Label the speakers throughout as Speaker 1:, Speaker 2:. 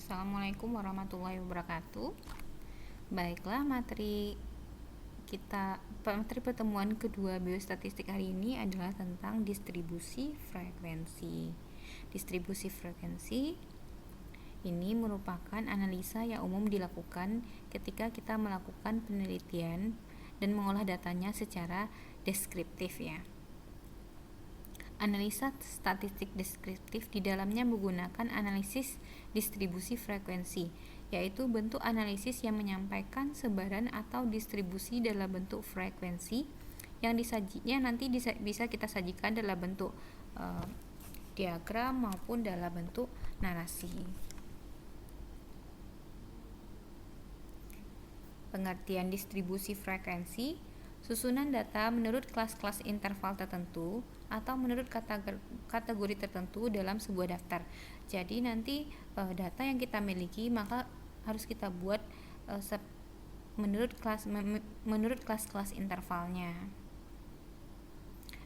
Speaker 1: Assalamualaikum warahmatullahi wabarakatuh. Baiklah, materi pertemuan kedua biostatistik hari ini adalah tentang distribusi frekuensi. Distribusi frekuensi ini merupakan analisa yang umum dilakukan ketika kita melakukan penelitian dan mengolah datanya secara deskriptif ya. Analisa statistik deskriptif di dalamnya menggunakan analisis distribusi frekuensi, yaitu bentuk analisis yang menyampaikan sebaran atau distribusi dalam bentuk frekuensi yang disajinya nanti bisa kita sajikan dalam bentuk diagram maupun dalam bentuk narasi. Pengertian distribusi frekuensi: susunan data menurut kelas-kelas interval tertentu atau menurut kategori tertentu dalam sebuah daftar. Jadi nanti data yang kita miliki maka harus kita buat menurut kelas-kelas intervalnya.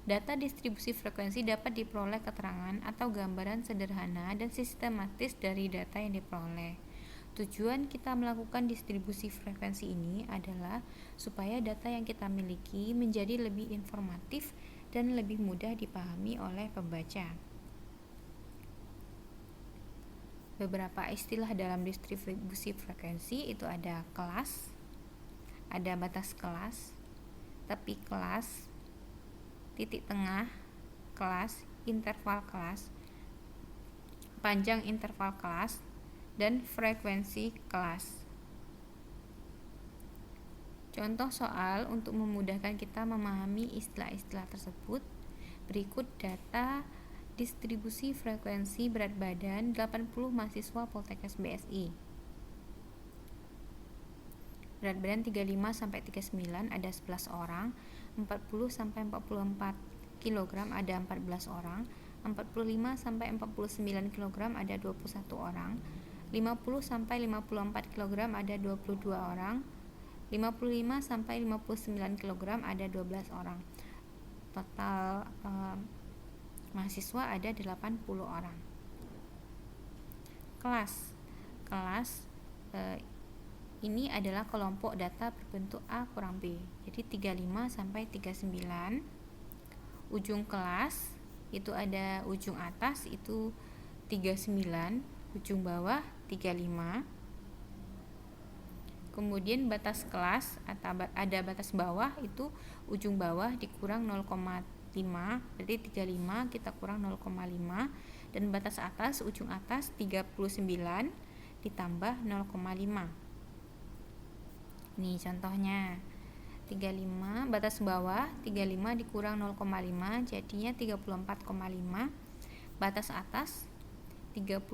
Speaker 1: Data distribusi frekuensi dapat diperoleh keterangan atau gambaran sederhana dan sistematis dari data yang diperoleh. Tujuan kita melakukan distribusi frekuensi ini adalah supaya data yang kita miliki menjadi lebih informatif dan lebih mudah dipahami oleh pembaca. Beberapa istilah dalam distribusi frekuensi itu ada kelas, ada batas kelas, tepi kelas, titik tengah kelas, interval kelas, panjang interval kelas, dan frekuensi kelas. Contoh soal untuk memudahkan kita memahami istilah-istilah tersebut. Berikut data distribusi frekuensi berat badan 80 mahasiswa Poltekkes BSI. Berat badan 35 sampai 39 ada 11 orang, 40 sampai 44 kg ada 14 orang, 45 sampai 49 kg ada 21 orang, 50 sampai 54 kg ada 22 orang, 55 sampai 59 kg ada 12 orang. Total mahasiswa ada 80 orang. Kelas ini adalah kelompok data berbentuk A kurang B. Jadi 35 sampai 39. Ujung kelas itu ada ujung atas itu 39, ujung bawah 35. Kemudian batas kelas atau ada batas bawah itu ujung bawah dikurang 0,5, berarti 35 kita kurang 0,5, dan batas atas ujung atas 39 ditambah 0,5. Nih contohnya 35 batas bawah 35 dikurang 0,5 jadinya 34,5. Batas atas 39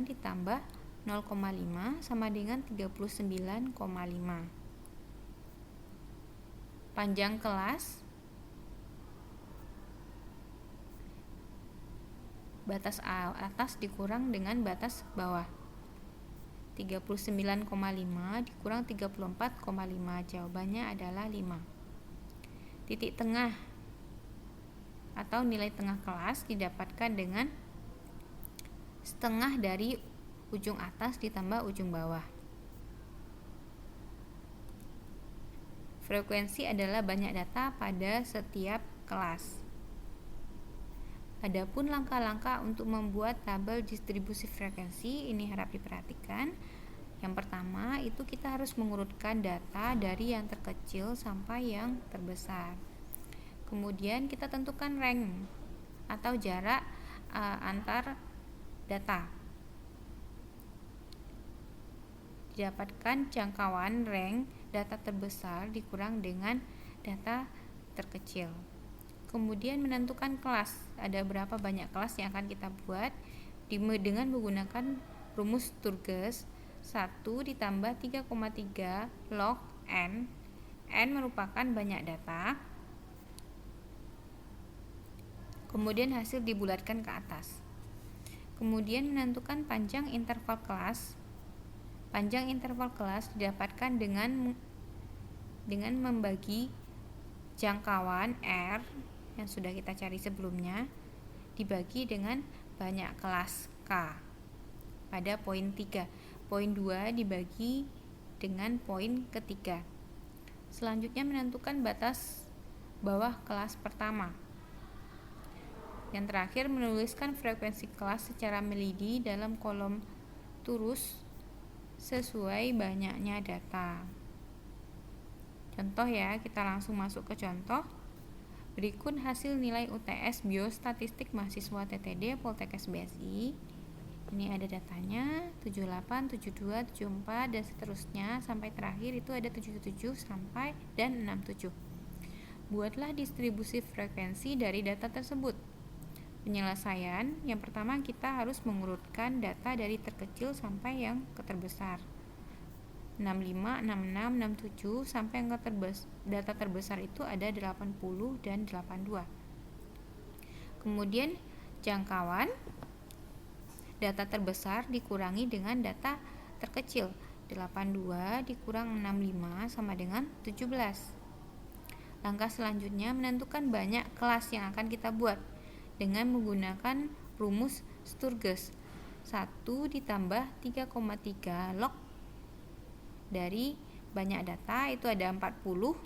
Speaker 1: ditambah 0,5 sama dengan 39,5. Panjang kelas batas atas dikurang dengan batas bawah. 39,5 dikurang 34,5, jawabannya adalah 5. Titik tengah atau nilai tengah kelas didapatkan dengan setengah dari ujung atas ditambah ujung bawah. Frekuensi adalah banyak data pada setiap kelas. Adapun langkah-langkah untuk membuat tabel distribusi frekuensi ini harap diperhatikan. Yang pertama itu kita harus mengurutkan data dari yang terkecil sampai yang terbesar. Kemudian kita tentukan rank atau jarak antar data. Didapatkan jangkauan rank data terbesar dikurang dengan data terkecil. Kemudian menentukan kelas, ada berapa banyak kelas yang akan kita buat dengan menggunakan rumus Sturges. 1 ditambah 3,3 log n. N merupakan banyak data. Kemudian hasil dibulatkan ke atas. Kemudian menentukan panjang interval kelas. Panjang interval kelas didapatkan dengan membagi jangkauan R yang sudah kita cari sebelumnya dibagi dengan banyak kelas K. pada poin 3. Poin 2 dibagi dengan poin ketiga. Selanjutnya menentukan batas bawah kelas pertama. Yang terakhir menuliskan frekuensi kelas secara melidi dalam kolom turus sesuai banyaknya data. Contoh ya, kita langsung masuk ke contoh. Berikut hasil nilai UTS Biostatistik mahasiswa TTD Poltekkes BSI. Ini ada datanya 78, 72, 74 dan seterusnya sampai terakhir itu ada 77 sampai dan 67. Buatlah distribusi frekuensi dari data tersebut. Penyelesaian, yang pertama kita harus mengurutkan data dari terkecil sampai yang terbesar. 65, 66, 67 sampai yang data terbesar itu ada 80 dan 82. Kemudian jangkauan data terbesar dikurangi dengan data terkecil. 82 dikurang 65 sama dengan 17. Langkah selanjutnya menentukan banyak kelas yang akan kita buat dengan menggunakan rumus Sturges. 1 ditambah 3,3 log dari banyak data itu ada 40,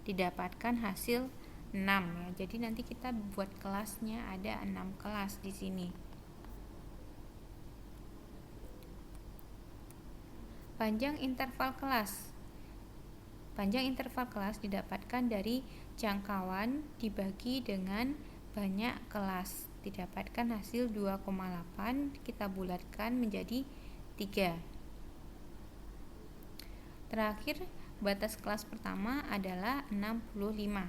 Speaker 1: didapatkan hasil 6 ya. Jadi nanti kita buat kelasnya ada 6 kelas di sini. Panjang interval kelas. Panjang interval kelas didapatkan dari jangkauan dibagi dengan banyak kelas. Didapatkan hasil 2,8, kita bulatkan menjadi 3. Terakhir, batas kelas pertama adalah 65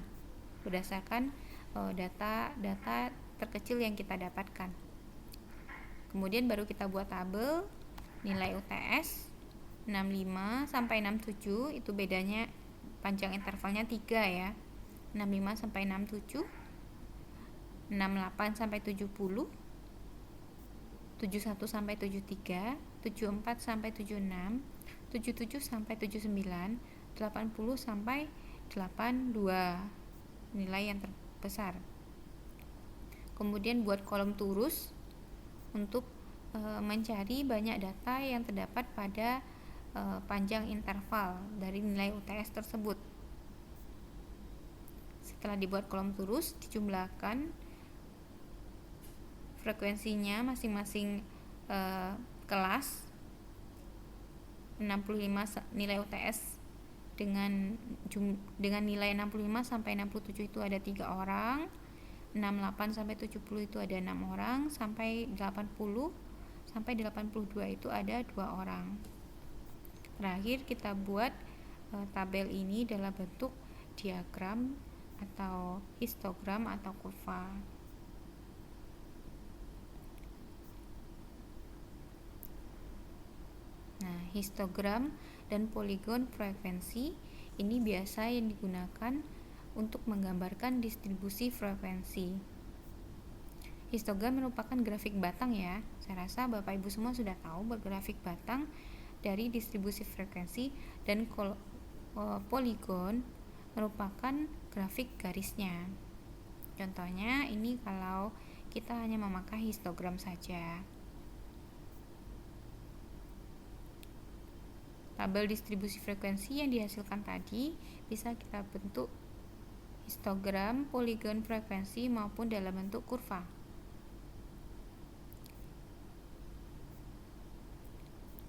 Speaker 1: berdasarkan data terkecil yang kita dapatkan. Kemudian baru kita buat tabel nilai UTS 65 sampai 67, itu bedanya panjang intervalnya 3 ya. 65 sampai 67, 68 sampai 70, 71 sampai 73, 74 sampai 76, 77 sampai 79, 80 sampai 82. Nilai yang terbesar. Kemudian buat kolom turus untuk mencari banyak data yang terdapat pada panjang interval dari nilai UTS tersebut. Setelah dibuat kolom turus, dijumlahkan frekuensinya masing-masing kelas. 65 nilai UTS dengan nilai 65 sampai 67 itu ada 3 orang, 68 sampai 70 itu ada 6 orang, sampai 80 sampai 82 itu ada 2 orang. Terakhir kita buat tabel ini dalam bentuk diagram atau histogram atau kurva. Nah, histogram dan poligon frekuensi ini biasa yang digunakan untuk menggambarkan distribusi frekuensi. Histogram merupakan grafik batang ya. Saya rasa Bapak Ibu semua sudah tahu bergrafik batang dari distribusi frekuensi, dan poligon merupakan grafik garisnya. Contohnya ini kalau kita hanya memakai histogram saja. Tabel distribusi frekuensi yang dihasilkan tadi bisa kita bentuk histogram, poligon frekuensi maupun dalam bentuk kurva.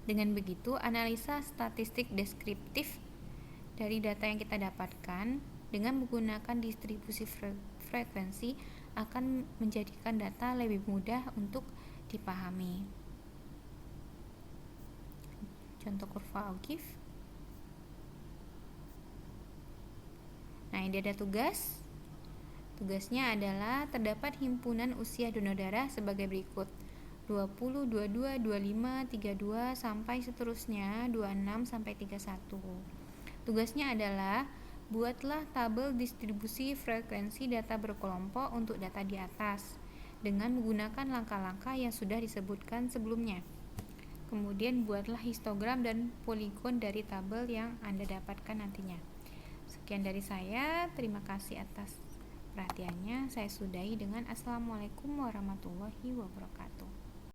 Speaker 1: Dengan begitu, analisa statistik deskriptif dari data yang kita dapatkan dengan menggunakan distribusi frekuensi akan menjadikan data lebih mudah untuk dipahami. Contoh kurva Augif. Nah, ini ada tugas. Tugasnya adalah terdapat himpunan usia donor darah sebagai berikut: 20, 22, 25, 32 sampai seterusnya 26 sampai 31. Tugasnya adalah buatlah tabel distribusi frekuensi data berkelompok untuk data di atas dengan menggunakan langkah-langkah yang sudah disebutkan sebelumnya. Kemudian buatlah histogram dan poligon dari tabel yang Anda dapatkan nantinya. Sekian dari saya, terima kasih atas perhatiannya. Saya sudahi dengan Assalamualaikum warahmatullahi wabarakatuh.